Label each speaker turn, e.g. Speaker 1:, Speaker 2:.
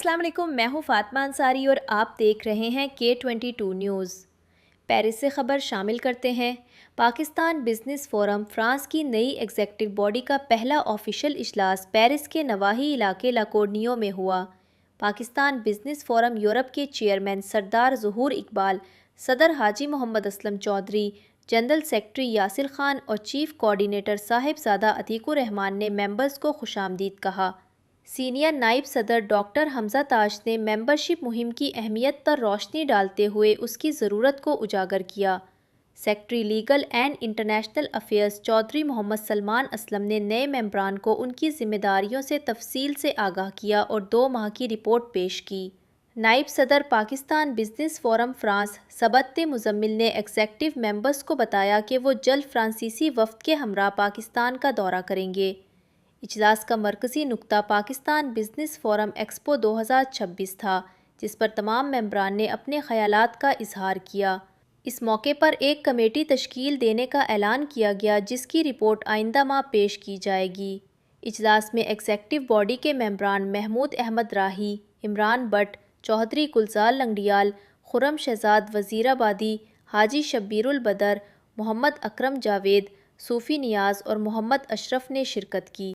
Speaker 1: अस्सलाम वालेकुम, मैं हूँ फातिमा अंसारी और आप देख रहे हैं K22 न्यूज़। पेरिस से खबर शामिल करते हैं। पाकिस्तान बिजनेस फोरम फ्रांस की नई एग्जेक्टिव बॉडी का पहला ऑफिशियल इजलास पेरिस के नवाही इलाके लाकोर्नियो में हुआ। पाकिस्तान बिजनेस फोरम यूरोप के चेयरमैन सरदार ज़हूर इकबाल, सदर हाजी मोहम्मद असलम चौधरी, जनरल सेक्रेटरी यासिर खान और चीफ कोऑर्डिनेटर साहिबजादा अतीकुर रहमान ने मेंबर्स को खुशामदीद कहा। सीनियर नायब सदर डॉक्टर हमजा ताज ने मेंबरशिप मुहिम की अहमियत पर रोशनी डालते हुए उसकी ज़रूरत को उजागर किया। Secretary legal and international affairs Chaudhry Muhammad Salman Aslam ने नए मेंबरान को उनकी ज़िम्मेदारियों से तफसील से आगाह किया और 2 माह की रिपोर्ट पेश की। नायब सदर पाकिस्तान बिजनेस फोरम फ्रांस सबत मुजम्मिल ने एग्जेक्टिव मेंबर्स को बताया कि वो जल्द फ्रांसीसी वफ़द के हमरा पाकिस्तान का दौरा करेंगे। इजलास का मरकज़ी नुक्ता पाकिस्तान बिजनेस फोरम एक्सपो 2026 था, जिस पर तमाम मेंबरान ने अपने ख़यालात का इजहार किया। इस मौके पर एक कमेटी तश्कील देने का ऐलान किया गया, जिसकी रिपोर्ट आइंदा माह पेश की जाएगी। इजलास में एग्जेक्टिव बॉडी के मेंबरान महमूद अहमद राही, इमरान बट, चौधरी गुलजार लंगड़ियाल, खुर्रम शहजाद वज़ीराबादी, हाजी शब्बीरुल बदर, मोहम्मद अकरम जावेद, सूफ़ी नियाज़ और मोहम्मद अशरफ ने शिरकत की।